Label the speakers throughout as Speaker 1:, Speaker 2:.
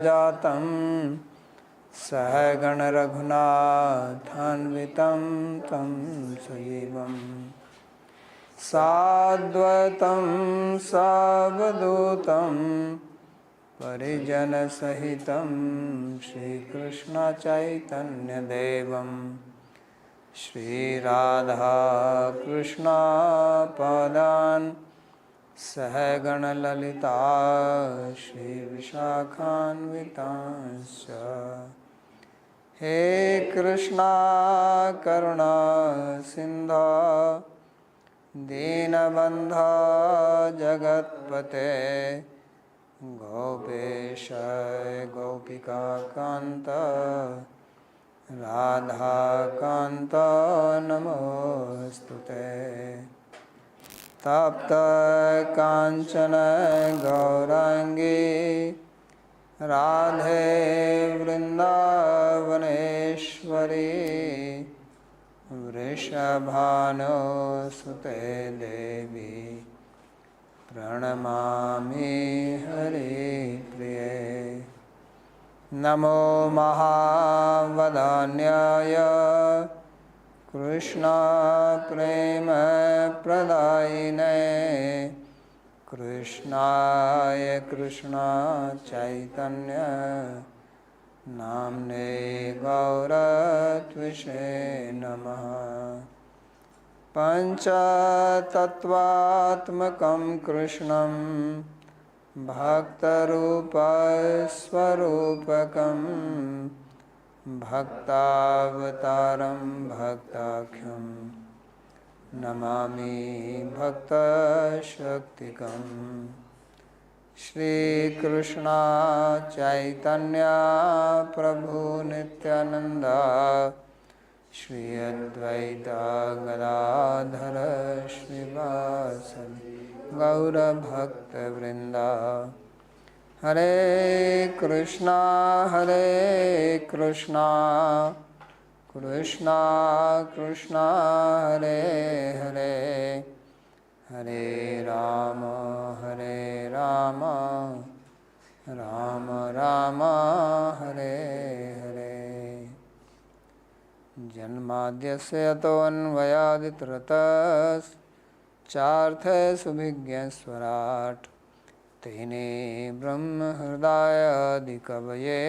Speaker 1: जातं सहगण रघुनाथान्वितं तं सजीवं साद्वैतं सावधूतं परिजनसहितं श्रीकृष्णचैतन्यदेवं श्रीराधाकृष्णपादान् सहगणललिता श्रीविशाखान्वितांश्च हे कृष्णा करुणा सिन्धो दीनबन्धो जगत्पते गोपेश गोपिकान्त राधाकान्त नमोस्तुते तप्त कांचन गौरांगी राधे वृंदावनेश्वरी वृषभानुसुते देवी प्रणमामि हरिप्रिये नमो महावदान्याय कृष्ण प्रेम प्रदायिने कृष्णाय कृष्ण चैतन्य नाम्ने गौरत्विषे नमः पंचतत्वात्मकं कृष्णं भक्तरूपस्वरूपकं भक्तावतारं भक्ताख्यं नमामि भक्तशक्तिकं श्रीकृष्ण चैतन्य प्रभु नित्यानंद श्री अद्वैत गदाधर श्रीवासदि गौरभक्तवृंद हरे कृष्णा कृष्णा कृष्णा हरे हरे हरे राम राम राम हरे हरे जन्माद्यस्य यतोऽन्वयादितरतश्चार्थे सुभिज्ञस्वराट् तेने ब्रह्महृदायादिकवये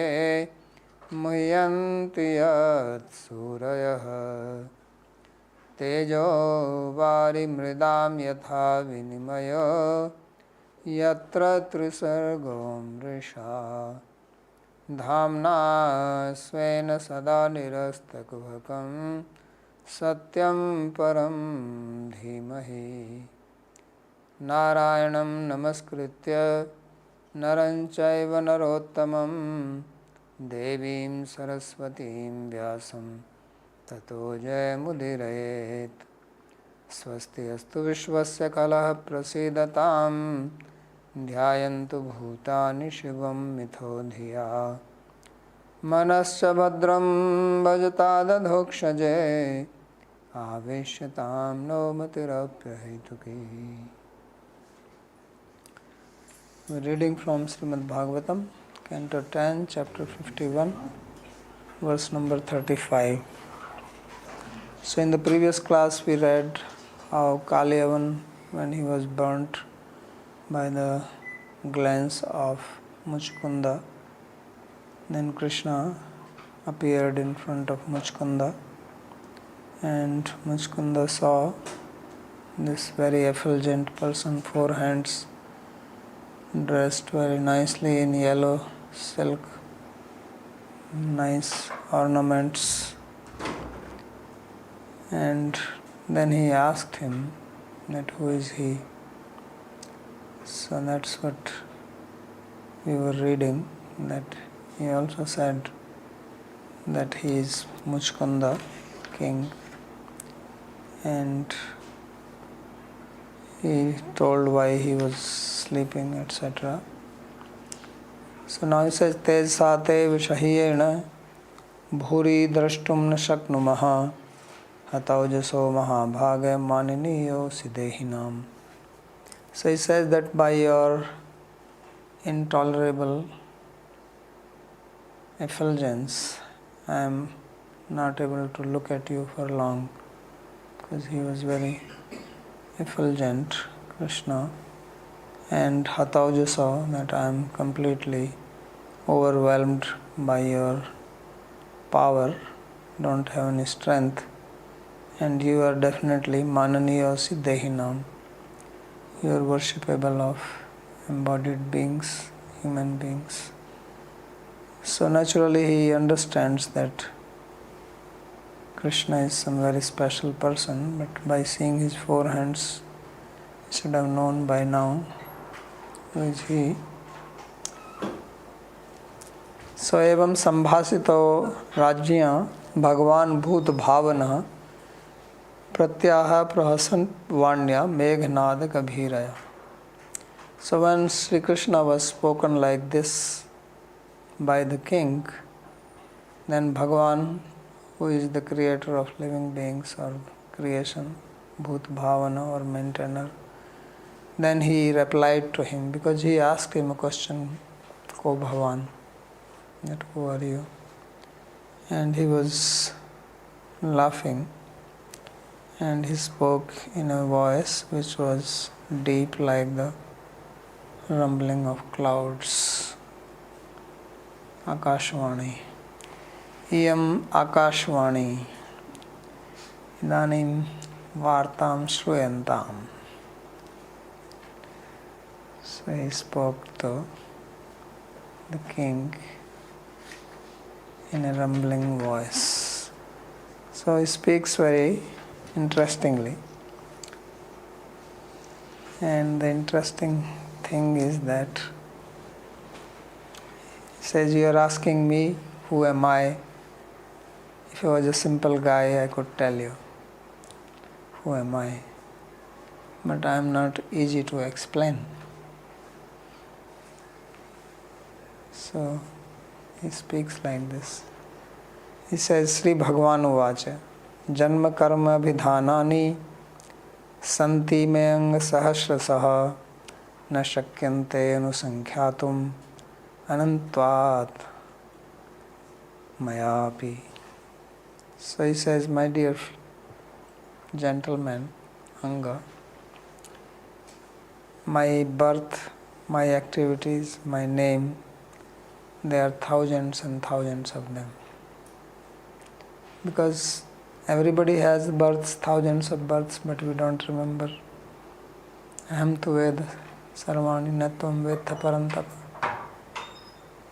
Speaker 1: मुह्यन्ति यत्सूरयः तेजो वारिमृदां यथा विनिमयो यत्र त्रिसर्गो मृषा धाम्ना स्वेन सदा निरस्तकुहकं सत्यं परं धीमहि नारायणं नमस्कृत्य नरं चैव नरोत्तमं देवीं सरस्वतीं व्यासं ततो जयमुदीरयेत् स्वस्ति अस्तु विश्वस्य कलः प्रसीदतां ध्यायन्तु भूतानि शिवं मिथो धिया मनश्च भद्रं भजतादधोक्षजे आवेश्यतां no मतिरप्यहेतुकी. We're reading from Śrīmad-Bhāgavatam, Canto 10, Chapter 51, verse number 35. So in the previous class we read how Kaliyavan, when he was burnt by the glance of Muchkunda, then Krishna appeared in front of Muchkunda, and Muchkunda saw this very effulgent person, 4 hands, dressed very nicely in yellow silk, nice ornaments, and then he asked him that who is he. So that's what we were reading, that he also said that he is Muchkunda, king, and he told why he was sleeping, etc. So now he says, Tej sate vishahiyena bhuri drashtum na shaknumaha hataujaso mahabhage maniniyo siddhehinam. So he says that by your intolerable effulgence. I am not able to look at you for long, because he was very effulgent, Krishna, and Hatauja saw that I am completely overwhelmed by your power, don't have any strength, and you are definitely Mananiya Siddhehinam. You are worshipable of embodied beings, human beings. So naturally he understands that Krishna is some very special person, but by seeing his four hands, he should have known by now who is he. So evam sambhasito rajya bhagavan bhut bhavana pratyaha prahasan vanya meghnad gabhiraya. So when Sri Krishna was spoken like this by the king, then Bhagavan, who is the creator of living beings or creation, Bhut Bhavana or maintainer, then he replied to him, because he asked him a question, Ko Bhavan, that who are you? And he was laughing, and he spoke in a voice which was deep like the rumbling of clouds. Akashvani. Iyam Akashvani. Idanim Vartam Shruyantam. So he spoke to the king in a rumbling voice. So he speaks very interestingly. And the interesting thing is that he says, you are asking me, who am I? If I was a simple guy, I could tell you, who am I? But I am not easy to explain. So he speaks like this. He says, Sri Bhagavan Uvacha, Janma Karma Abhidhanani Santi Mayang Sahasrasaha Na Shakyante Anusankhyatum Anantvat Mayapi. So he says, my dear gentleman, Anga, my birth, my activities, my name, there are thousands and thousands of them. Because everybody has births, thousands of births, but we don't remember. Aham tu ved sarvani natvam vedha parantapa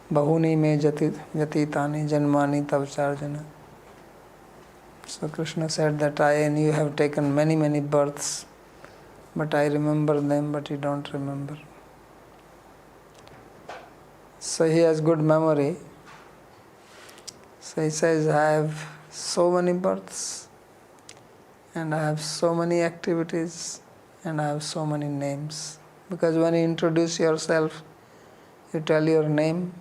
Speaker 1: bahuni me jatitani janmani tavcharjana. So Krishna said that I and you have taken many, many births, but I remember them, but you don't remember. So he has good memory. So he says, I have so many births, and I have so many activities, and I have so many names. Because when you introduce yourself, you tell your name,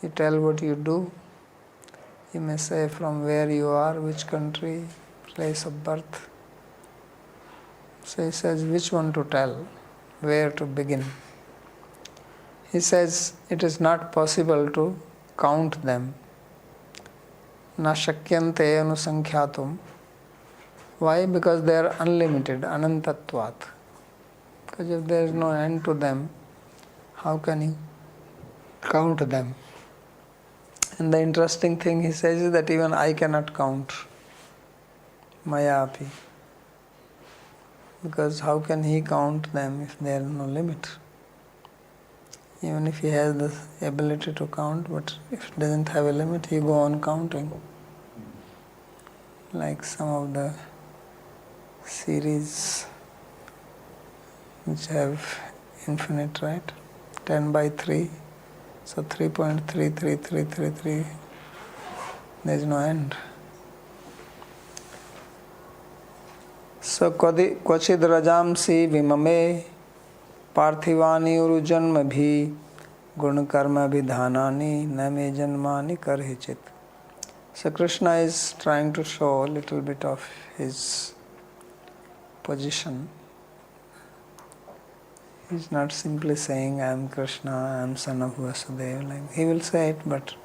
Speaker 1: you tell what you do, you may say from where you are, which country, place of birth. So he says, which one to tell, where to begin. He says, it is not possible to count them. Na shakyante anusankhyatum. Why? Because they are unlimited, anantatvat. Because if there is no end to them, how can you count them? And the interesting thing he says is that even I cannot count. Mayapi. Because how can he count them if there is no limit? Even if he has the ability to count, but if it doesn't have a limit, he go on counting. Like some of the series which have infinite, right? 10 by 3. So 3.33333. There is no end. So Kvachid Rajamsi Vimame Parthivani Urujanma Bhi Gun Karma Vidhanani Name Janmani Karhichit. So Krishna is trying to show a little bit of his position. He is not simply saying, I am Krishna, I am son of Vasudeva. Like he will say it, but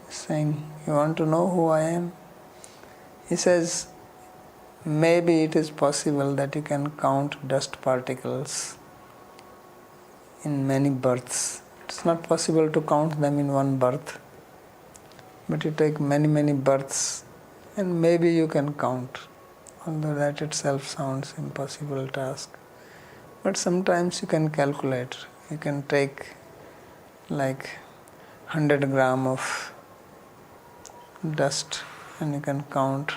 Speaker 1: saying, you want to know who I am? He says, maybe it is possible that you can count dust particles in many births. It's not possible to count them in one birth, but you take many births and maybe you can count, although that itself sounds impossible task. But sometimes you can calculate. You can take like 100 gram of dust and you can count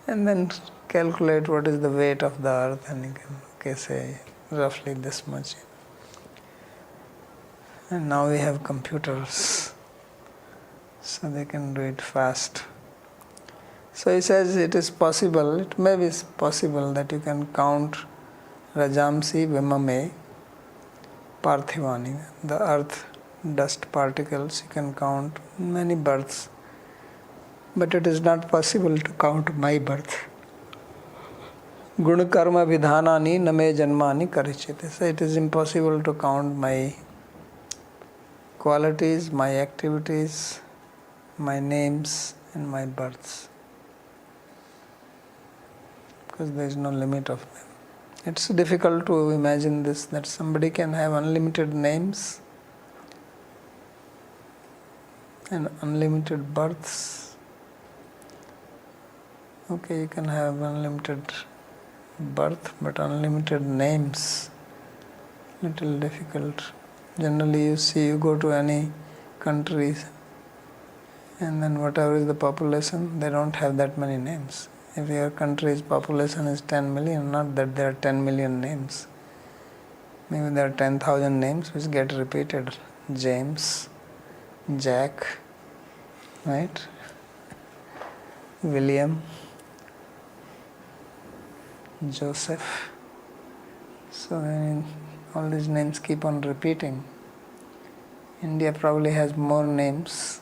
Speaker 1: and then calculate what is the weight of the earth, and you can say roughly this much. And now we have computers, so they can do it fast. So he says it is possible, it may be possible that you can count Rajamsi Vimame Parthivani, the earth dust particles, you can count many births. But it is not possible to count my birth. Guna karma vidhanani name janmani karichite. So it is impossible to count my qualities, my activities, my names and my births, because there is no limit of them. It's difficult to imagine this, that somebody can have unlimited names and unlimited births. Okay, you can have unlimited birth, but unlimited names, little difficult. Generally you see, you go to any country and then whatever is the population, they don't have that many names. If your country's population is 10 million, not that there are 10 million names. Maybe there are 10,000 names which get repeated. James, Jack, right? William, Joseph. So then all these names keep on repeating. India probably has more names,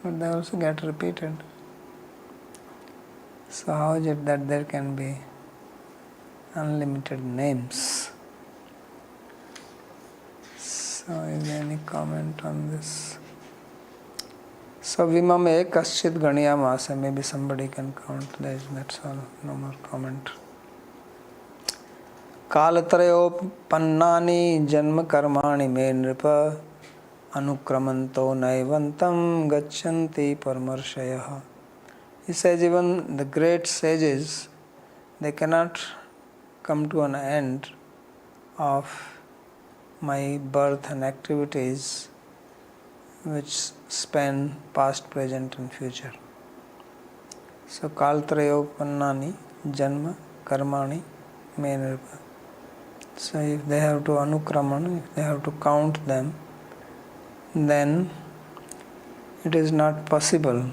Speaker 1: but they also get repeated. So how is it that there can be unlimited names? So is there any comment on this? So Vimame Kaschit Ganiyamasa, maybe somebody can count. That's all, no more comment. Kalatrayopannani janma karmani me nripa anukramanto naivantam gachanti paramarshayah. He says even the great sages, they cannot come to an end of my birth and activities which span past, present and future. So Kalatrayopannani janma karmani me nripa. So if they have to anukraman, if they have to count them, then it is not possible,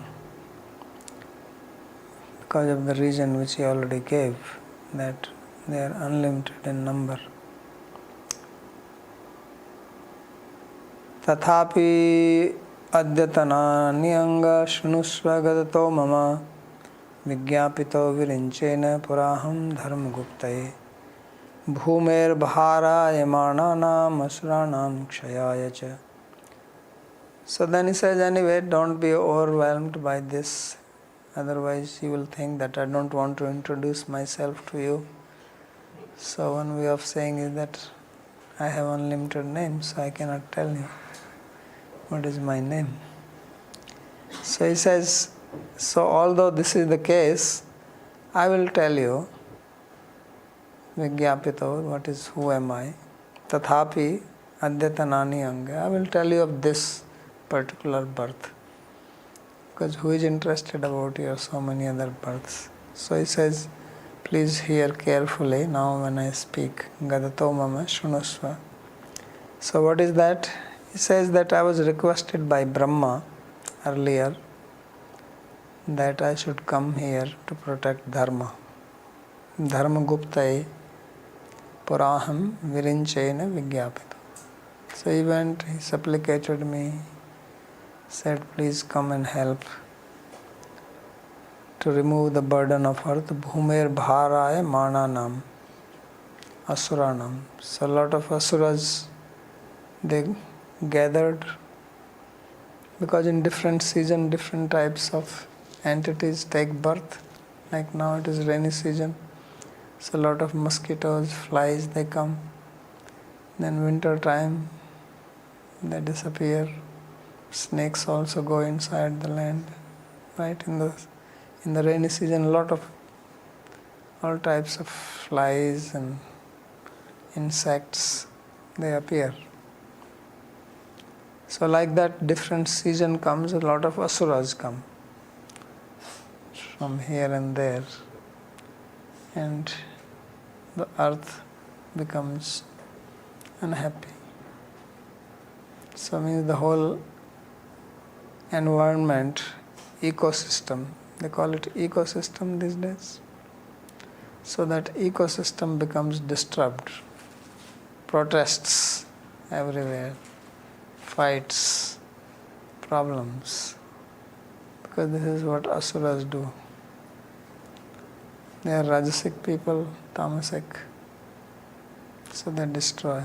Speaker 1: because of the reason which he already gave, that they are unlimited in number. Tathapi adyatanani anga shrunusva gadato mama vigyapito virinchena puraham dharmaguptaye bhumer bharaya mananam asranam kshayaya cha. So then he says, anyway, don't be overwhelmed by this. Otherwise you will think that I don't want to introduce myself to you. So one way of saying is that I have unlimited names, so I cannot tell you what is my name. So he says, so although this is the case, I will tell you, Vigyapito, what is, who am I? Tathapi adyatanani anga. I will tell you of this particular birth. Because who is interested about your so many other births? So he says, please hear carefully now when I speak. Gadato mama shunusva. So what is that? He says that I was requested by Brahma earlier that I should come here to protect Dharma. Dharma Guptaye Puraham Virinchena Vigyapita. So he went, he supplicated me, said, please come and help to remove the burden of earth. Bhumer Bharaya Mananam Asuranam. So a lot of asuras, they gathered Because in different season, different types of entities take birth. Like now it is rainy season, so a lot of mosquitoes, flies, they come. Then winter time, they disappear. Snakes also go inside the land. Right, in the rainy season, a lot of all types of flies and insects, they appear. So like that, different season comes, a lot of asuras come from here and there, and the earth becomes unhappy. So means the whole environment, ecosystem, they call it ecosystem these days. So that ecosystem becomes disturbed. Protests everywhere, fights, problems. Because this is what asuras do. They are rajasic people, tamasic. So they destroy.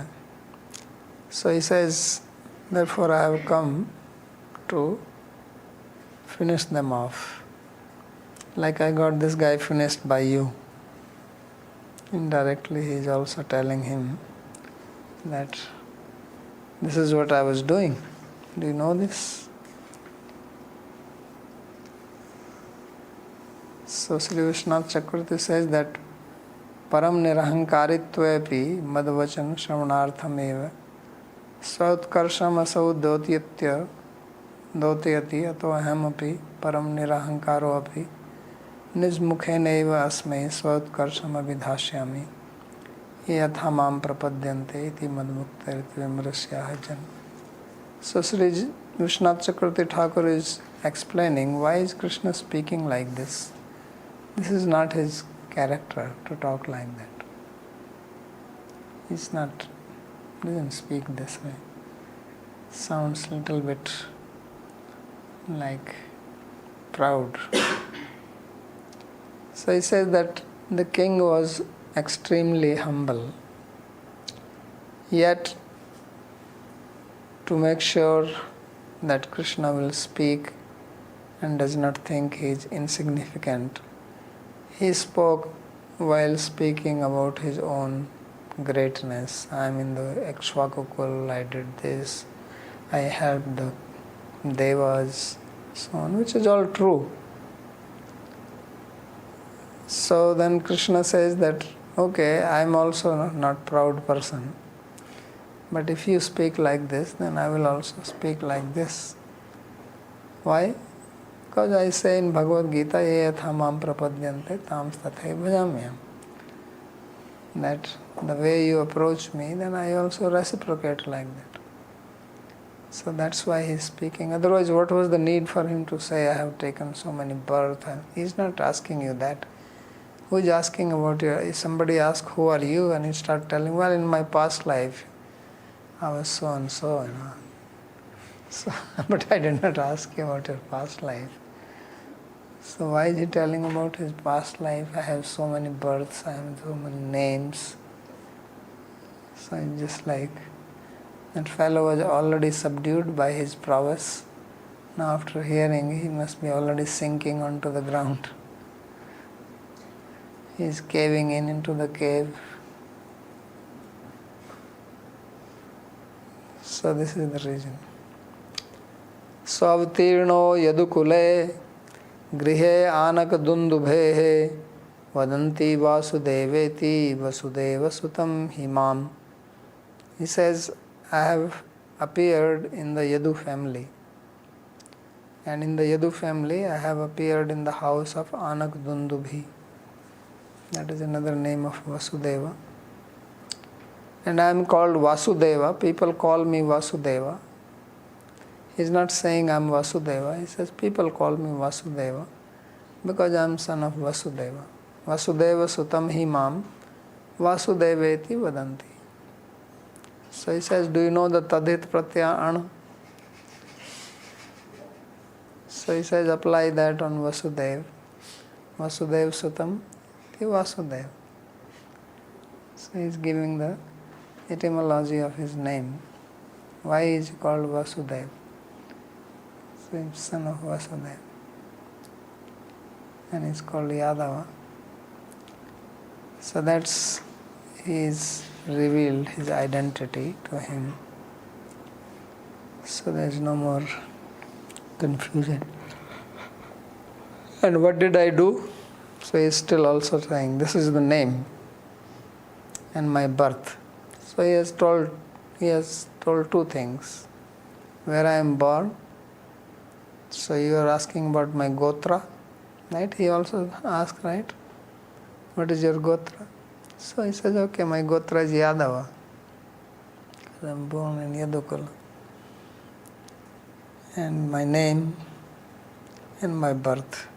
Speaker 1: So he says, therefore I have come to finish them off. Like I got this guy finished by you. Indirectly he is also telling him that this is what I was doing. Do you know this? So Sri Vishwanath Chakravarti says that Param nirahankaritvepi madvachan shravanarthameva svautkarsham asau dotayati ato ahamapi param nirahankaro api nijmukheneva asmai svautkarsham abhidhasyami yatha mam prapadyante iti madmukta vimrasya jan. So Sri Vishwanath Chakravarti Thakur is explaining why is Krishna speaking like this. This is not his character to talk like that. Doesn't speak this way. Sounds little bit like proud. So he says that the king was extremely humble. Yet, to make sure that Krishna will speak and does not think he is insignificant, he spoke while speaking about his own greatness. I am in the Ikshvakukul, I did this, I helped the Devas, so on, which is all true. So then Krishna says that, okay, I am also not proud person, but if you speak like this, then I will also speak like this. Why? Because I say in Bhagavad Gita, ye yatha mam prapadyante tam tathai bhajamyam. That the way you approach me, then I also reciprocate like that. So that's why he is speaking. Otherwise, what was the need for him to say, I have taken so many births? He is not asking you that. Who is asking about you? If somebody asks, who are you? And you start telling, well, in my past life, I was so and so, you know. So, but I did not ask you about your past life. So why is he telling about his past life? I have so many births, I have so many names. So it's just like that fellow was already subdued by his prowess. Now after hearing, he must be already sinking onto the ground. He is caving into the cave. So this is the reason. Svavtirno yadukule grihe anak dundubhe vadanti vasudeveti vasudeva sutam himam. He says, I have appeared in the Yadu family. And in the Yadu family, I have appeared in the house of Anak Dundubhi. That is another name of Vasudeva. And I am called Vasudeva. People call me Vasudeva. He is not saying I am Vasudeva. He says people call me Vasudeva because I am son of Vasudeva. Vasudeva sutam himam Vasudeveti vadanti. So he says, do you know the Tadhit Pratyaya Ana? So he says, apply that on Vasudev. Vasudev Sutam, the Vasudev. So he is giving the etymology of his name. Why is he called Vasudev? So he's son of Vasudeva. And he's called Yadava. So that's, he's revealed his identity to him. So there's no more confusion. And what did I do? So he's still also saying, this is the name and my birth. So he has told two things. Where I am born. So you are asking about my gotra, right? He also asked, right? What is your gotra? So he says, okay, my gotra is Yadava. I am born in Yadukula. And my name and my birth.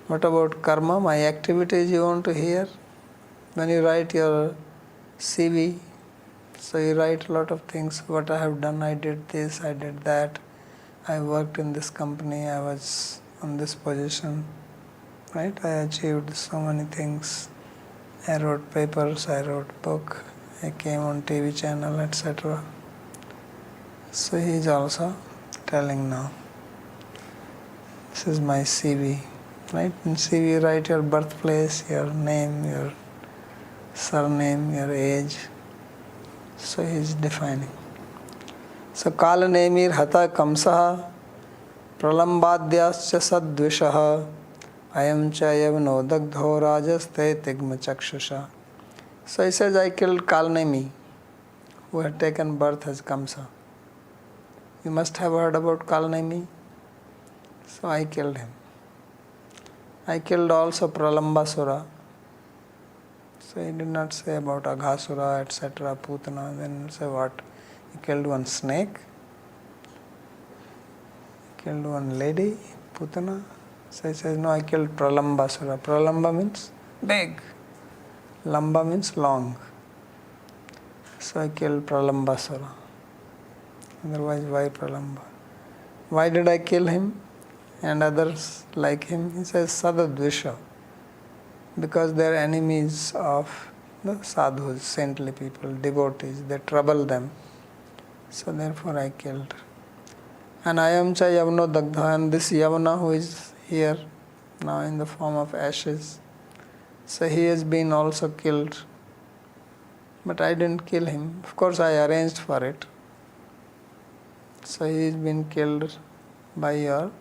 Speaker 1: What about karma, my activities you want to hear? When you write your CV, so you write a lot of things. What I have done, I did this, I did that. I worked in this company, I was on this position. Right? I achieved so many things. I wrote papers, I wrote book, I came on TV channel, etc. So he is also telling now. This is my CV. Right? In CV you write your birthplace, your name, your surname, your age. So he is defining. So Kalanemir Hata Kamsaha Pralambadhyascha Sadvishaha Ayam Chayavno Dagdho Rajaste Tigma Chakshusha. So he says, I killed Kalnemi, who had taken birth as Kamsa. You must have heard about Kalnemi. So I killed him. I killed also Pralambasura. So he did not say about Aghasura, etc., Putana. Then he said what? He killed one snake. He killed one lady, Putana. So he says, no, I killed Pralambasura. Pralamba means big. Lamba means long. So I killed Pralambasura. Otherwise, why Pralamba? Why did I kill him and others like him? He says, Sadadvisha. Because they are enemies of the sadhus, saintly people, devotees. They trouble them. So therefore I killed. And I am cha yavno dagdha, and this Yavana who is here now in the form of ashes. So he has been also killed. But I didn't kill him. Of course I arranged for it. So he has been killed by your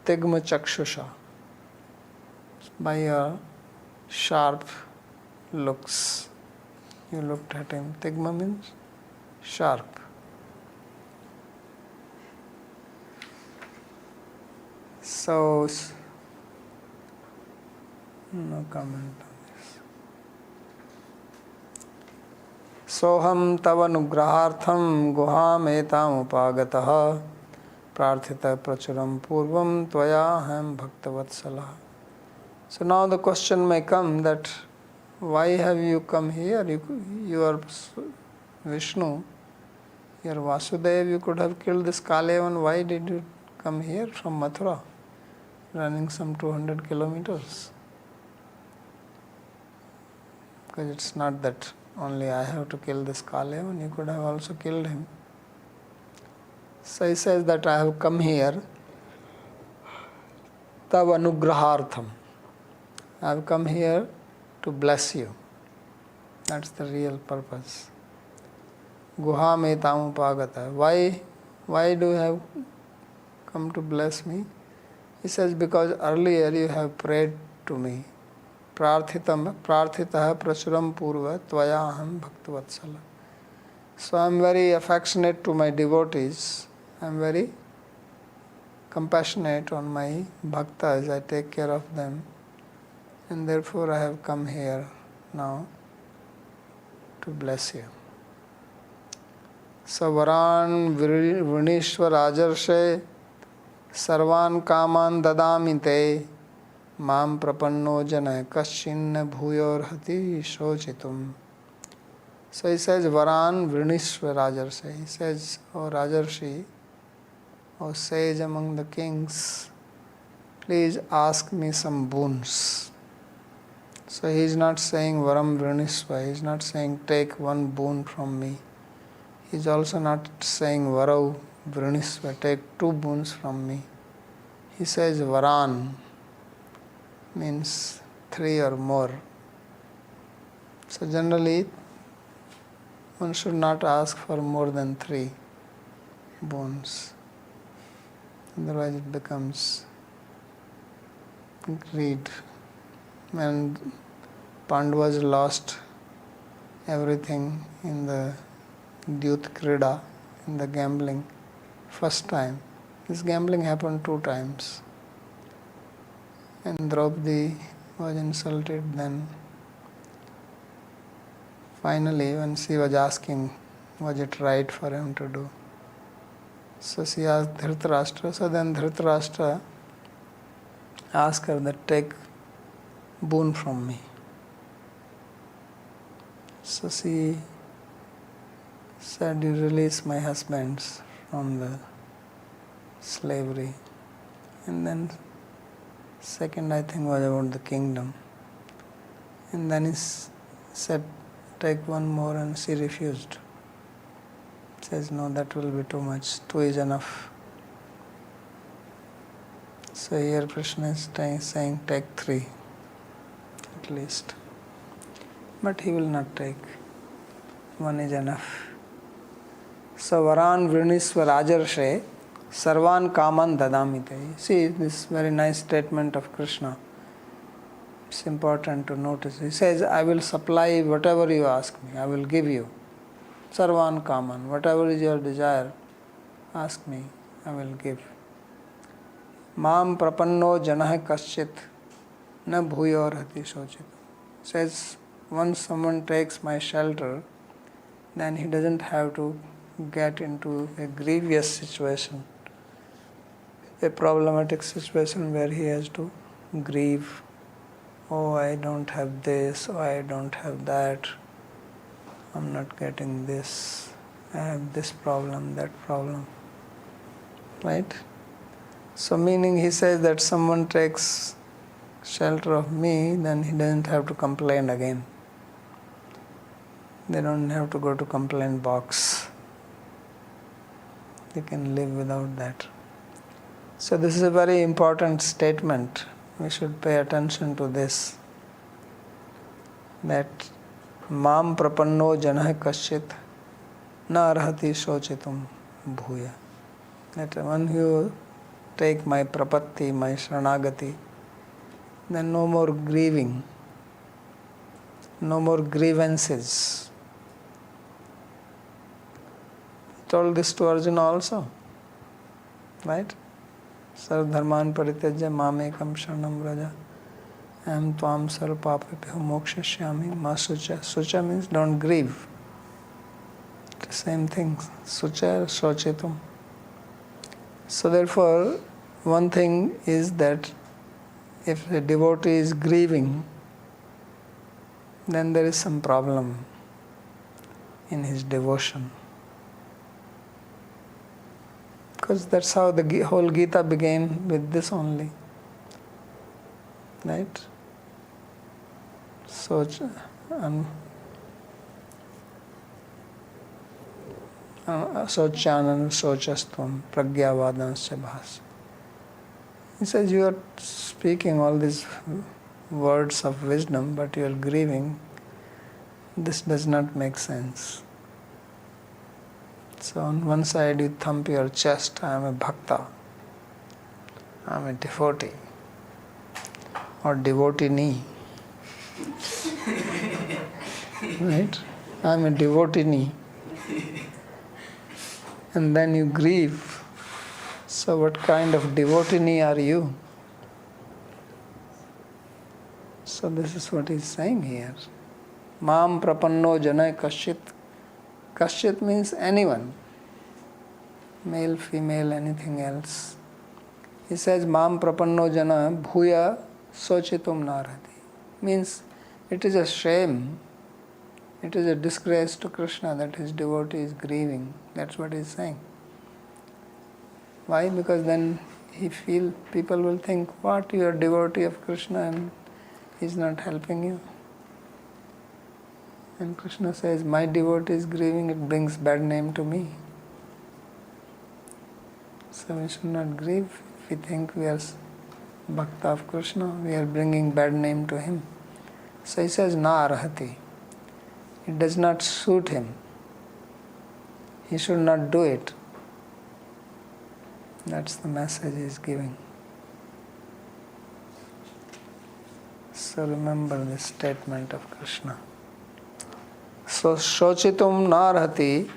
Speaker 1: Tigma Chakshusha, by your sharp looks. You looked at him. Tigma means sharp. So, no comment on this. Soham tavanugrahartham guham etam upagataha prarthita prachuram purvam tvayaham bhaktavatsala. So now the question may come that why have you come here? You are Vishnu, you are Vasudeva, you could have killed this Kalevan. Why did you come here from Mathura, running some 200 kilometers? Because it's not that only I have to kill this Kalevan, you could have also killed him. So he says that I have come here tav anugrahartham. I have come here to bless you. That's the real purpose. Guha me tam upagata. Why do you have come to bless me? He says, because earlier you have prayed to me. Prarthitaha prachuram purva tvaya aham bhaktavatsala. So I am very affectionate to my devotees. I am very compassionate on my bhaktas. I take care of them. And therefore I have come here now to bless you. So Varan Vrinishva Rajarshe Sarvan Kaman Dadami Te Mam Prapanno Jana Kaschinna Bhuyor Hati Shochitum. So he says, Varan Vrinishva Rajarshe. He says, O Rajarshi, O sage among the kings, please ask me some boons. So he is not saying Varam Vrinishva, he is not saying take one boon from me. He is also not saying Varau, Vrinisva, take 2 boons from me. He says Varan means 3 or more. So generally, one should not ask for more than 3 boons. Otherwise it becomes greed. When Pandavas lost everything in the Dyut Krida, in the gambling, first time. This gambling happened 2 times. And Draupadi was insulted. Then finally, when she was asking, was it right for him to do? So she asked Dhritarashtra. So then Dhritarashtra asked her that take boon from me. So she said, you release my husbands from the slavery. And then second, I think, was about the kingdom. And then he said, take one more, and she refused. Says, no, that will be too much. 2 is enough. So here Krishna is saying, take 3 at least. But he will not take. 1 is enough. So Varan Vrinisva Rajarshe Sarvan Kaman Dadamite. See this very nice statement of Krishna. It's important to notice. He says, I will supply whatever you ask me. I will give you. Sarvan Kaman. Whatever is your desire, ask me. I will give. Mam prapanno janah kaschit na bhuyor hati sochit. Says, once someone takes my shelter, then he doesn't have to get into a grievous situation, a problematic situation where he has to grieve. Oh, I don't have this, oh, I don't have that, I'm not getting this, I have this problem, that problem. Right? So meaning he says that someone takes shelter of me, then he doesn't have to complain again. They don't have to go to complaint box. They can live without that. So this is a very important statement. We should pay attention to this. That Mam prapanno janah kaschit na arhati shochitum bhuya. That when you take my prapatti, my shranagati, then no more grieving, no more grievances. He told this to Arjuna also, right? Sarv dharman parityajya mamekam sharanam vraja am tvam sarv papabhyo mokshashyami ma sucha. Sucha means don't grieve. The same thing. Sucha shochitum. So therefore, one thing is that if a devotee is grieving, then there is some problem in his devotion. Because that's how the whole Gita began, with this only. Right? Sochanam sochastvam pragyavadansya bhas. He says, you are speaking all these words of wisdom, but you are grieving. This does not make sense. So on one side you thump your chest, I am a bhakta, I am a devotee, or devotee. Right? I am a devotee. And then you grieve. So what kind of devotee are you? So this is what he is saying here. Mam prapanno jana kaschit. Kaschit means anyone. Male, female, anything else. He says, Mam prapanno jana bhuya sochitum narhati. Means it is a shame, it is a disgrace to Krishna that his devotee is grieving. That's what he is saying. Why? Because then people will think, what, you are a devotee of Krishna and he is not helping you. And Krishna says, my devotee is grieving, it brings bad name to me. So we should not grieve if we think we are Bhakta of Krishna, we are bringing bad name to him. So he says, Na arhati. It does not suit him. He should not do it. That's the message he is giving. So remember this statement of Krishna. So shochitum narhati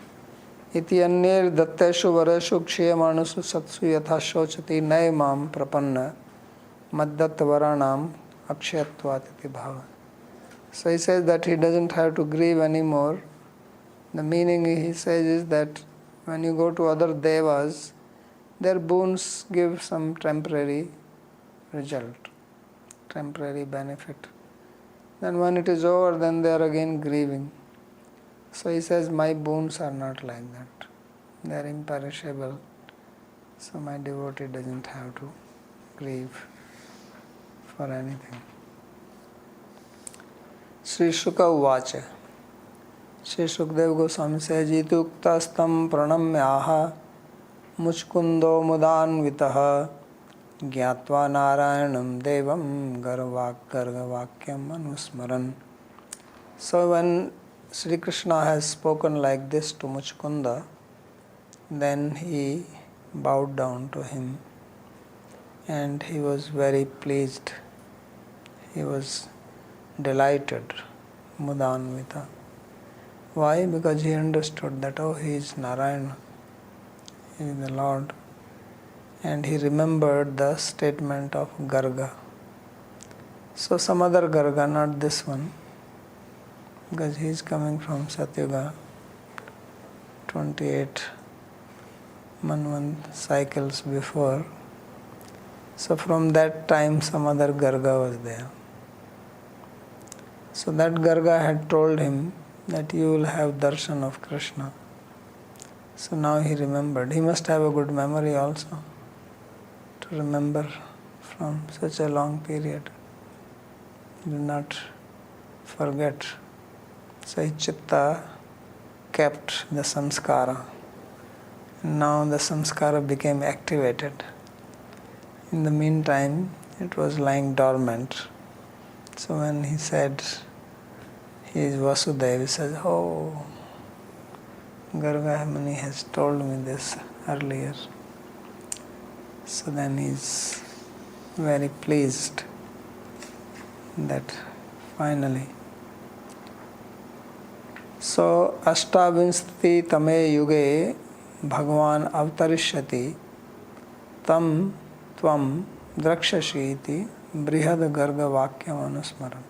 Speaker 1: iti annir datteshu vareshu kshiyamanushu satsu yatha shochati naimam prapanna maddat varanam akshayatvat iti bhava. So he says that he doesn't have to grieve anymore. The meaning he says is that when you go to other devas, their boons give some temporary result, temporary benefit. Then when it is over, then they are again grieving. So he says, my boons are not like that. They are imperishable. So my devotee doesn't have to grieve for anything. Shri Shuka Uvacha. Shri Shukdev Goswami says, Ituktastam pranamyaha muchkundo mudanvitaha gyatva narayanam devam gargavakyam anusmaran. So when Sri Krishna has spoken like this to Muchkunda, then he bowed down to him and he was very pleased. He was delighted, mudanvita. Why? Because he understood that, oh, he is Narayana, he is the Lord. And he remembered the statement of Garga. So some other Garga, not this one, because he is coming from Satyuga, 28 Manvant cycles before. So from that time some other Garga was there. So that Garga had told him that you will have darshan of Krishna. So now he remembered. He must have a good memory also to remember from such a long period. Do not forget. So his chitta kept the samskara. Now the samskara became activated. In the meantime, it was lying dormant. So when he said, he is Vasudeva, he says, oh, Garga Muni has told me this earlier. So then he is very pleased that finally. So Ashtavinstati Tame Yuge Bhagavan Avtarishyati Tam Tvam Drakshashi iti Brihad Garga Vakyam Anusmaran.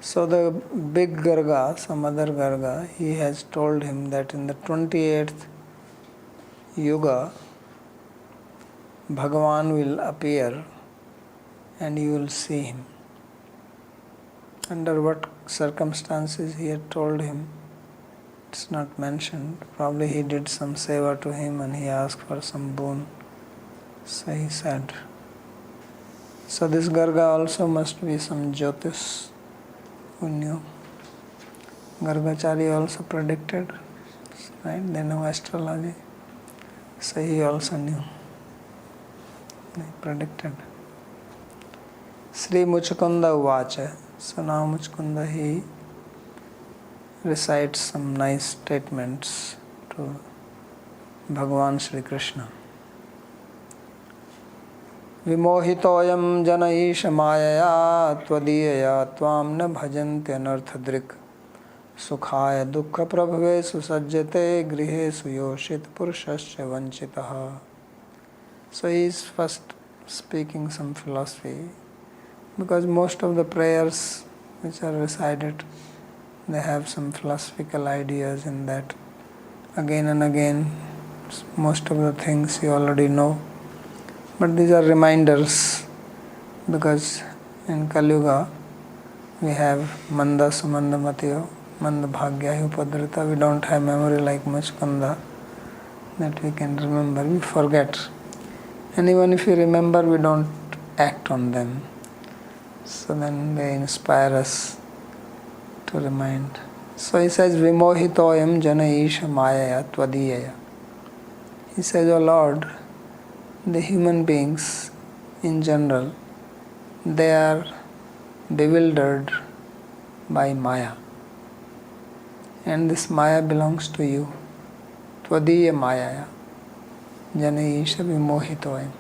Speaker 1: So the big Garga, some other Garga, he has told him that in the 28th Yuga, Bhagavan will appear and you will see him. Under what circumstances he had told him, it's not mentioned. Probably he did some seva to him and he asked for some boon. So he said. So this Garga also must be some Jyotish who knew. Gargachari also predicted, right? They know astrology. So he also knew. He predicted. Sri Muchkunda Uvacha. So now Muchkunda, he recites some nice statements to Bhagavan Shri Krishna. Vimohitoyam jana isha mayaya tvadiyaya tvam na bhajanti anarthadrik sukhaya dukkha prabhave susajjate grihe suyoshit purushasya vanchitaha. So he is first speaking some philosophy, because most of the prayers which are recited, they have some philosophical ideas in that. Again and again, most of the things you already know. But these are reminders, because in Kali Yuga we have Manda Sumanda Matiyo, Manda Bhagya Upadrita. We don't have memory like Muchkanda that we can remember. We forget. And even if we remember, we don't act on them. So then they inspire us to remind. So he says, Vimohitoyam jana isha mayaya tvadiyaya. He says, O Lord, the human beings in general, they are bewildered by Maya. And this Maya belongs to you. Tvadiya Mayaya. Janaisha vimohitoyam.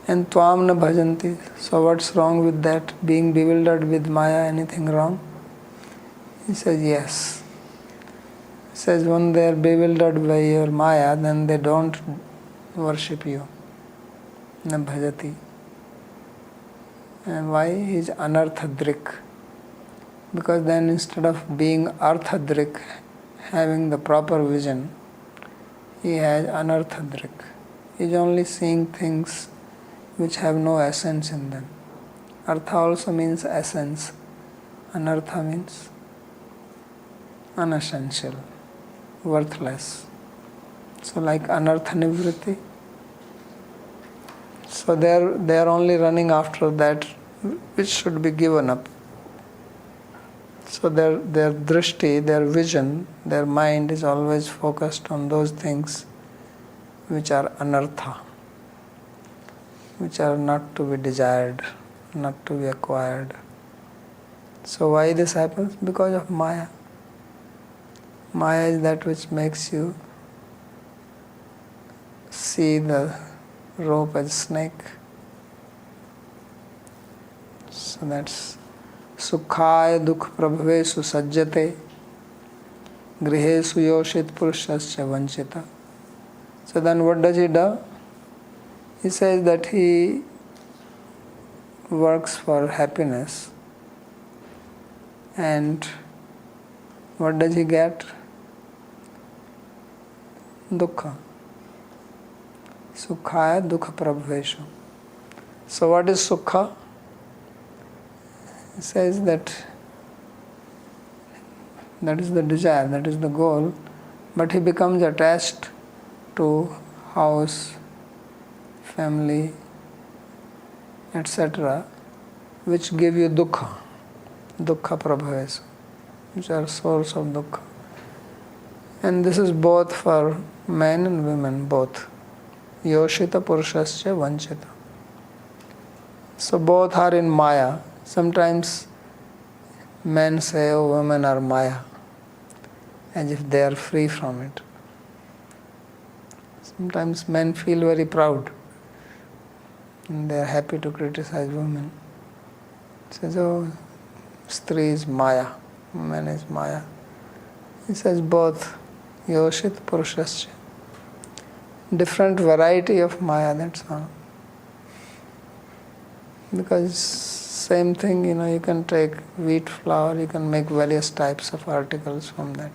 Speaker 1: And Tvam na bhajanti. So what's wrong with that? Being bewildered with Maya, anything wrong? He says, yes. He says, when they are bewildered by your Maya, then they don't worship you. Na bhajati. And why? He is anarthadrik. Because then instead of being arthadrik, having the proper vision, he has anarthadrik. He is only seeing things which have no essence in them. Artha also means essence. Anartha means unessential, worthless. So like anartha nivritti. So they are only running after that which should be given up. So their drishti, their vision, their mind is always focused on those things which are anartha, which are not to be desired, not to be acquired. So why this happens? Because of Maya. Maya is that which makes you see the rope as snake. So that's Sukhaya dukh prabhavesu sajjate grihesu yoshit purushasya vanchita. So then what does he do? He says that he works for happiness. And what does he get? Dukkha. Sukhaya dukha prabhaveshu. So what is sukha? He says that is the desire, that is the goal, but he becomes attached to house, family, etc., which give you dukkha, dukkha prabhavesu, which are source of dukkha. And this is both for men and women, both. Yoshita purushasya vanchita. So both are in Maya. Sometimes men say, oh, women are Maya, as if they are free from it. Sometimes men feel very proud and they are happy to criticize women. Says, oh, Stri is Maya, man is Maya. He says both, Yoshit Purushasya. Different variety of Maya, that's all. Because same thing, you can take wheat flour, you can make various types of articles from that.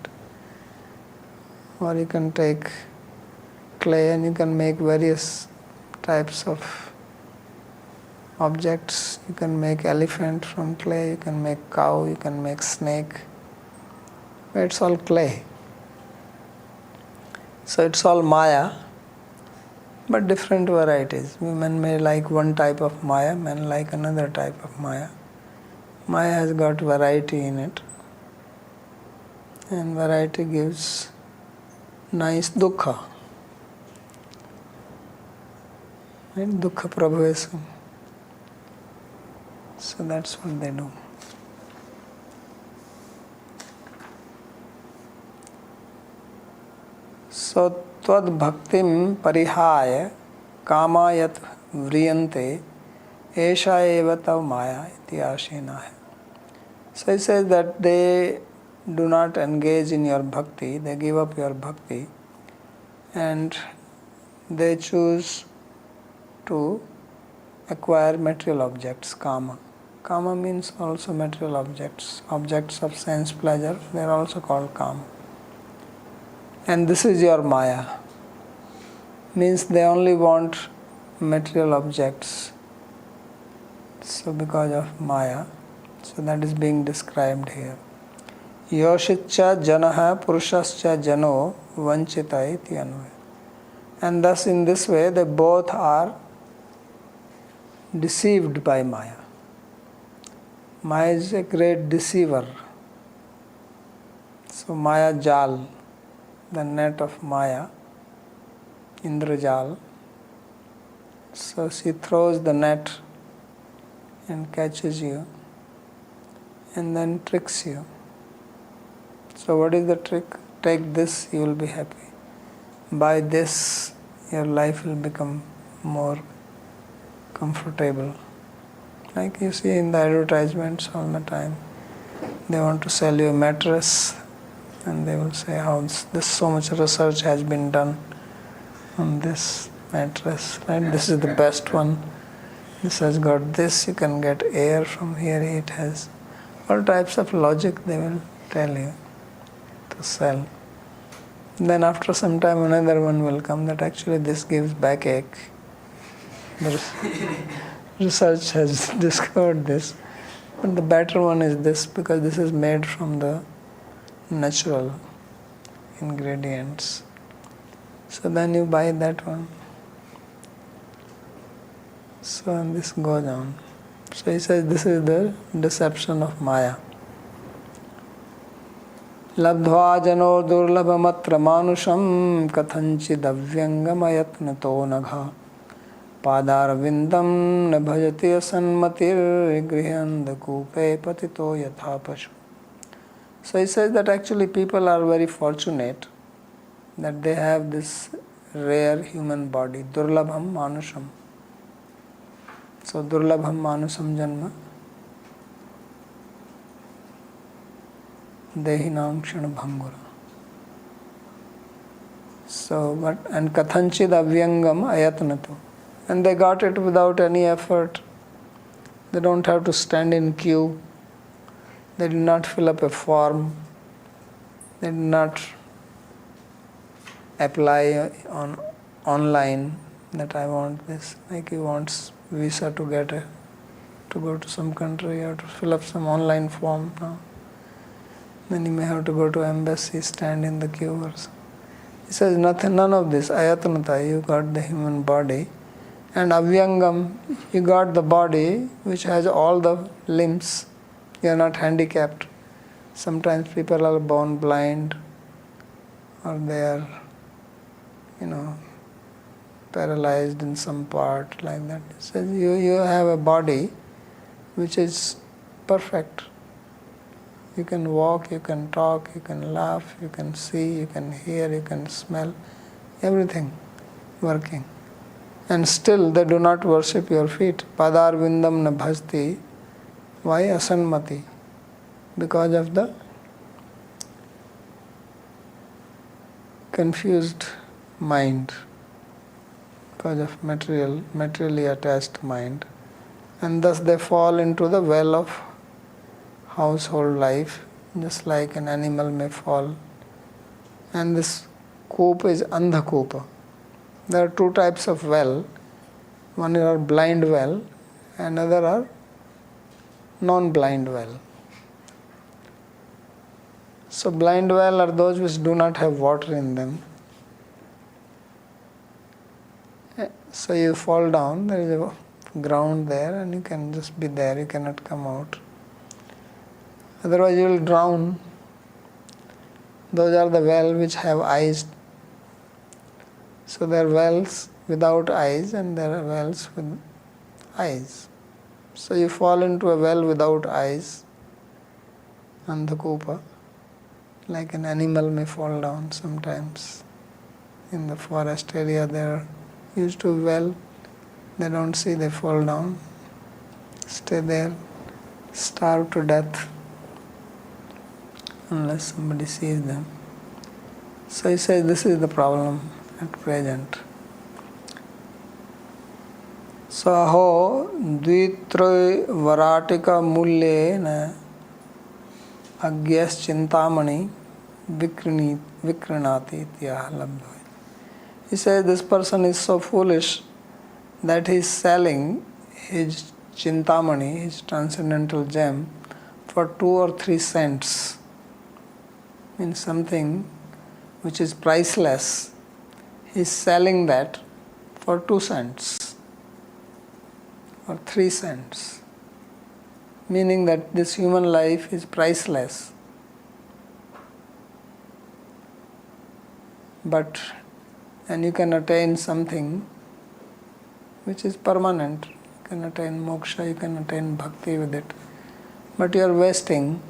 Speaker 1: Or you can take clay and you can make various types of objects. You can make elephant from clay, you can make cow, you can make snake. It's all clay. So it's all Maya, but different varieties. Women may like one type of Maya, men like another type of Maya. Maya has got variety in it. And variety gives nice dukkha. Right? Dukkha prabhavesu. So that's what they do. So tvad bhaktim parihaya kamayat vriyante esha eva tav maya iti ashena. So he says that they do not engage in your bhakti, they give up your bhakti and they choose to acquire material objects, kama. Kama means also material objects, objects of sense pleasure, they are also called kama. And this is your Maya. Means they only want material objects. So because of Maya, so that is being described here. Yoshitcha janaha purushascha jano vanchita iti anvaya. And thus in this way they both are deceived by Maya. Maya is a great deceiver. So Maya jal, the net of Maya, Indrajal. So she throws the net and catches you and then tricks you. So what is the trick? Take this, you will be happy. By this, your life will become more comfortable. Like you see in the advertisements all the time. They want to sell you a mattress and they will say how this so much research has been done on this mattress. Right? This is the best one. This has got this, you can get air from here, it has all types of logic they will tell you to sell. Then after some time another one will come that actually this gives backache. The research has discovered this. But the better one is this because this is made from the natural ingredients. So then you buy that one. So and this goes on. So he says this is the deception of Maya. Labdhva jano durlabhamatra manusham kathanchidavyangamayattnato nagha padarvindam na bhajati asanmatir grihandakupe patito yatha pashu. So he says that actually people are very fortunate that they have this rare human body, durlabham manusham. So durlabham manusam janma dehinam kshana bhangura. So but and kathanchid avyangam ayatnatu. And they got it without any effort. They don't have to stand in queue. They did not fill up a form. They did not apply on online that I want this. Like you want visa to get to go to some country, you have to fill up some online form now. Then you may have to go to embassy, stand in the queue or something. He says nothing, none of this. Ayatnata, you got the human body. And avyangam, you got the body which has all the limbs. You are not handicapped. Sometimes people are born blind or they are, paralyzed in some part like that. So you have a body which is perfect. You can walk, you can talk, you can laugh, you can see, you can hear, you can smell, everything working. And still they do not worship your feet. Padar vindam na bhajti. Why asanmati? Because of the confused mind. Because of materially attached mind. And thus they fall into the well of household life, just like an animal may fall. And this koop is andhakopa. There are two types of well. One is blind well, another are non-blind well. So blind well are those which do not have water in them. So you fall down, there is a ground there and you can just be there, you cannot come out. Otherwise you will drown. Those are the wells which have eyes. So there are wells without eyes and there are wells with eyes. So you fall into a well without eyes, andhakopa, like an animal may fall down sometimes. In the forest area they are used to well, they don't see, they fall down, stay there, starve to death unless somebody sees them. So he says this is the problem at present. So aho dvitroy varatika mulyena agyas chintamani vikrinati ityah labdha. He says this person is so foolish that he is selling his chintamani, his transcendental gem, for 2 or 3 cents. Means something which is priceless. He is selling that for 2 cents or 3 cents. Meaning that this human life is priceless. But and you can attain something which is permanent. You can attain moksha, you can attain bhakti with it. But you are wasting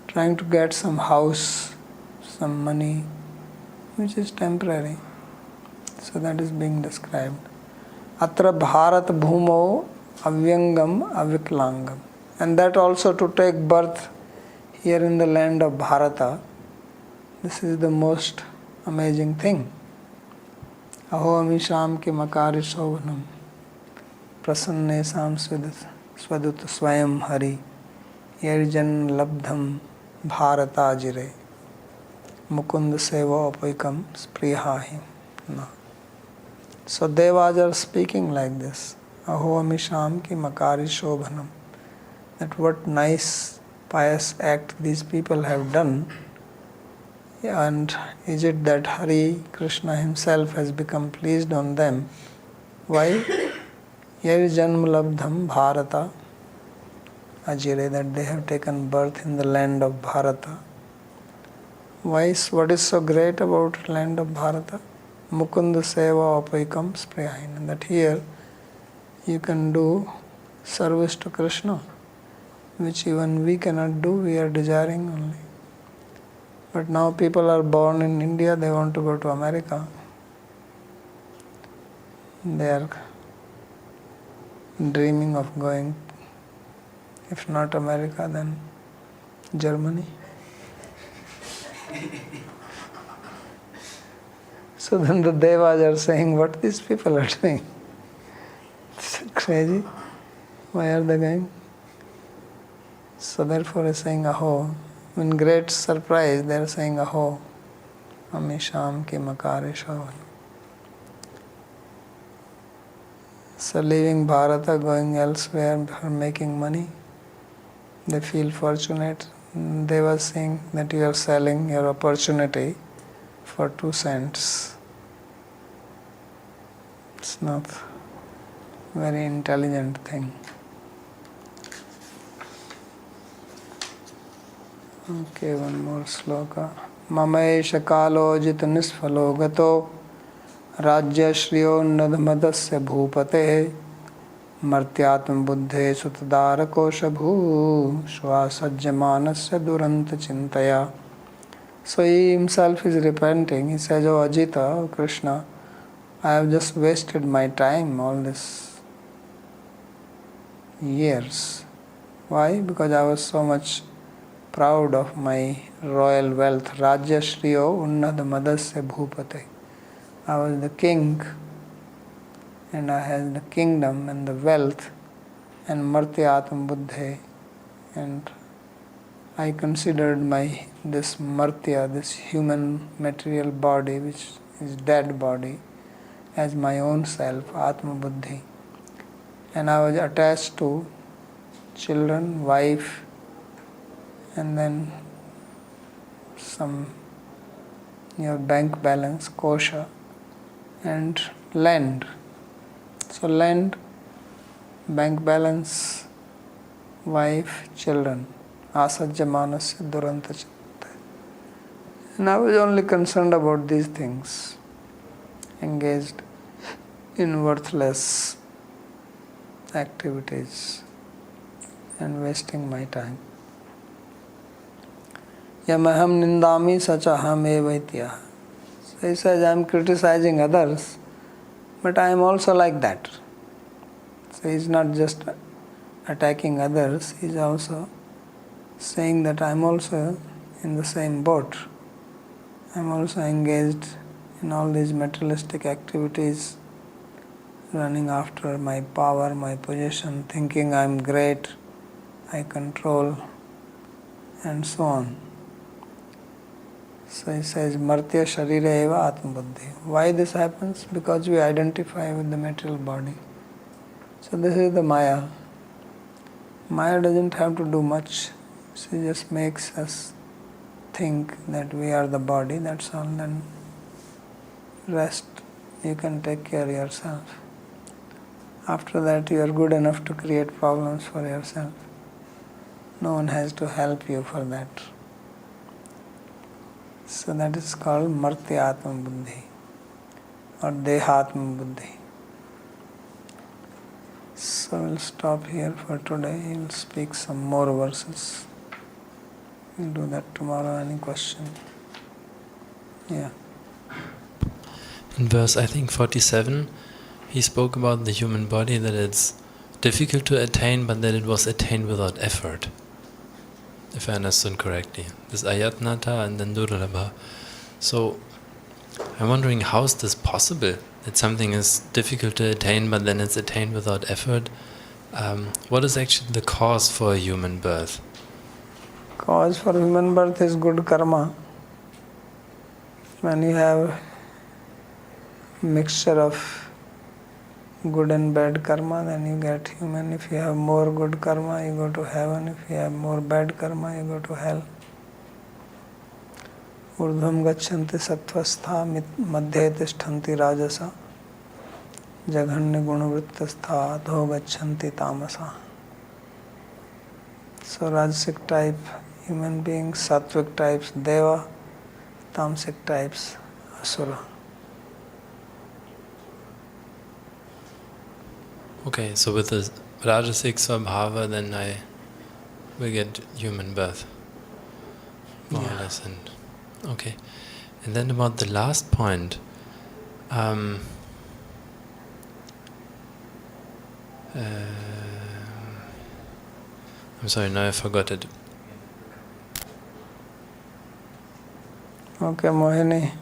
Speaker 1: trying to get some house, some money, which is temporary. So that is being described. Atra Bharat Bhumo Avyangam Aviklangam. And that also to take birth here in the land of Bharata, this is the most amazing thing. Aho Amisham ki Makari Shovanam Prasanne Sam Swadut Swayam Hari Yerjan Labdham Bharata Jire Mukund Seva Apaikam Sprihahim. No. So Devas are speaking like this. Aho Amisham ki Makari Shobhanam. That what nice pious act these people have done. And is it that Hari Krishna himself has become pleased on them? Why? Yeri Janma Labdham Bharata Ajire, that they have taken birth in the land of Bharata. Why? What is so great about land of Bharata? Mukunda Seva Apaikam Spriyahin. And that here you can do service to Krishna, which even we cannot do, we are desiring only. But now people are born in India, they want to go to America. They are dreaming of going, if not America, then Germany. So then the Devas are saying, what these people are doing? It's crazy. Why are they going? So therefore he's saying, Aho. In great surprise, they are saying, Aho, Amisham ki Makari Shavan. So leaving Bharata, going elsewhere for making money, they feel fortunate. They were saying that you are selling your opportunity for 2 cents. It's not a very intelligent thing. Okay, one more sloka. Mamaesha kalo jit nisphalo gato rajya shriyo nadmadasya bhupate martyatma buddhe sutadara shabhu swasajyamanasya duranta chintaya. So he himself is repenting. He says, Oh Ajita, oh Krishna, I have just wasted my time all these years. Why? Because I was so much proud of my royal wealth. Rajya Shriyo Unnad Madasya Bhupate. I was the king and I had the kingdom and the wealth and Martyatam Buddhe, and I considered this Martya, this human material body which is dead body, as my own self, Atma Buddhi. And I was attached to children, wife, and then some bank balance, kosha, and land. So land, bank balance, wife, children. Asajyamanasya duranta chitta. And I was only concerned about these things, engaged in worthless activities and wasting my time. Yamaham nindami sachaham evaitya. So he says, I am criticizing others, but I am also like that. So he is not just attacking others, he is also saying that I am also in the same boat. I am also engaged in all these materialistic activities, running after my power, my position, thinking I am great, I control, and so on. So he says, Martya Sharira Eva Atma Buddhi. Why this happens? Because we identify with the material body. So this is the Maya. Maya doesn't have to do much. She just makes us think that we are the body, that's all. Then rest, you can take care of yourself. After that, you are good enough to create problems for yourself. No one has to help you for that. So that is called Martya Atma Buddhi, or Dehatma Buddhi. So we'll stop here for today. We'll speak some more verses. We'll do that tomorrow. Any question? Yeah.
Speaker 2: In verse, I think 47, he spoke about the human body, that it's difficult to attain, but that it was attained without effort. If I understood correctly. This ayatnata and then durlabha. So, I'm wondering, how is this possible? That something is difficult to attain, but then it's attained without effort. What is actually the cause for a human birth?
Speaker 1: Cause for human birth is good karma. When you have mixture of good and bad karma, then you get human. If you have more good karma, you go to heaven. If you have more bad karma, you go to hell. Urdhvam gachanti sattvastha madhye tishtanti rajasa jaghanya gunavrittastha adho gachanti tamasa. So rajasic type human beings, sattvic types deva, tamasic types asura.
Speaker 2: Okay, so with the Rajasic Svabhava, then I will get human birth, more or less. And okay, and then about the last point, I'm sorry, now I forgot it.
Speaker 1: Okay, Mohini.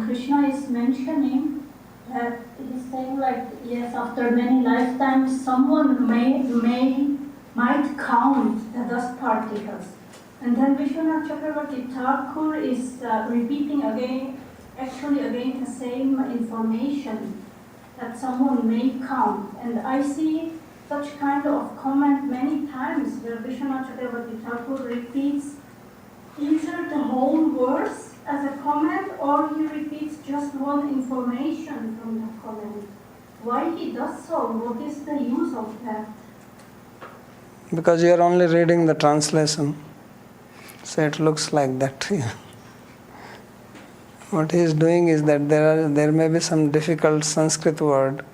Speaker 3: Krishna is mentioning that he's saying, like, yes, after many lifetimes someone might count the dust particles. And then Vishwanath Chakravarti Thakur is repeating again the same information that someone may count. And I see such kind of comment many times where Vishwanath Chakravarti Thakur repeats either the whole verse as a comment, or he repeats just one information from the comment. Why he does so? What is the use of that?
Speaker 1: Because you are only reading the translation, so it looks like that. What he is doing is that there may be some difficult Sanskrit word,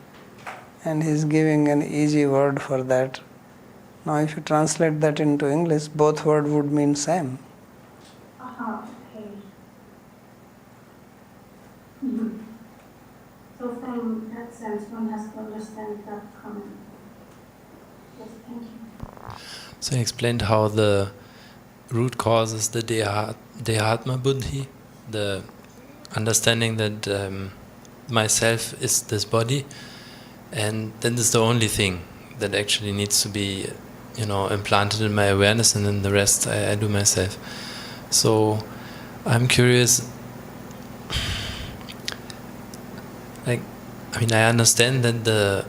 Speaker 1: and he is giving an easy word for that. Now, if you translate that into English, both words would mean same.
Speaker 3: So from that sense, one has to understand that comment. Yes, thank you.
Speaker 2: So he explained how the root cause is the Dehatma Buddhi, the understanding that myself is this body, and then this is the only thing that actually needs to be, implanted in my awareness, and then the rest I do myself. So I'm curious. I understand that the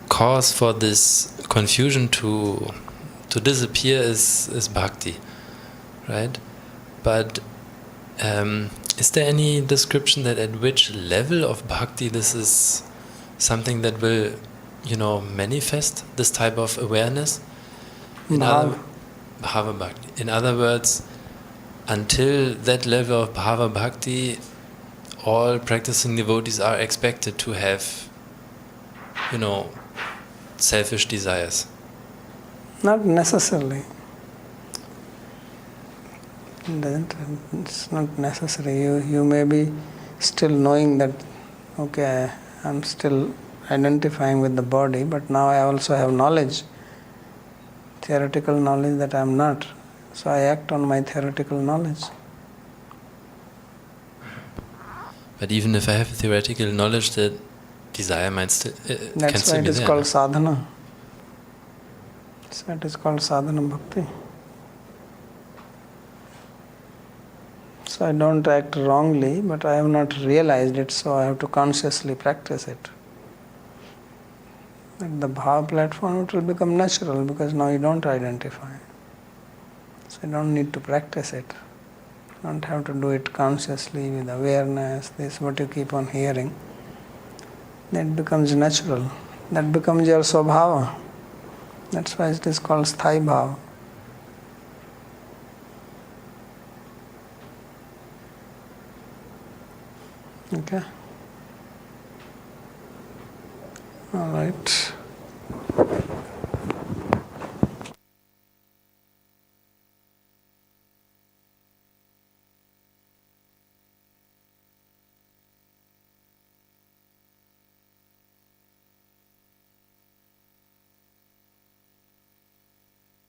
Speaker 2: cause for this confusion to disappear is bhakti, right? But is there any description that at which level of bhakti this is something that will, manifest this type of awareness?
Speaker 1: Bhava
Speaker 2: bhakti. In other words, until that level of bhava bhakti, all practicing devotees are expected to have, selfish desires.
Speaker 1: Not necessarily. It's not necessary. You may be still knowing that, okay, I'm still identifying with the body, but now I also have knowledge, theoretical knowledge that I'm not. So I act on my theoretical knowledge.
Speaker 2: But even if I have theoretical knowledge, that desire might still
Speaker 1: That's why it is called sadhana. That's why it is called sadhana bhakti. So I don't act wrongly, but I have not realized it, so I have to consciously practice it. At the bhava platform, it will become natural because now you don't identify. So you don't need to practice it. You don't have to do it consciously with awareness. This is what you keep on hearing. That becomes natural. That becomes your swabhava. That's why it is called sthāyi bhava. Okay. All right.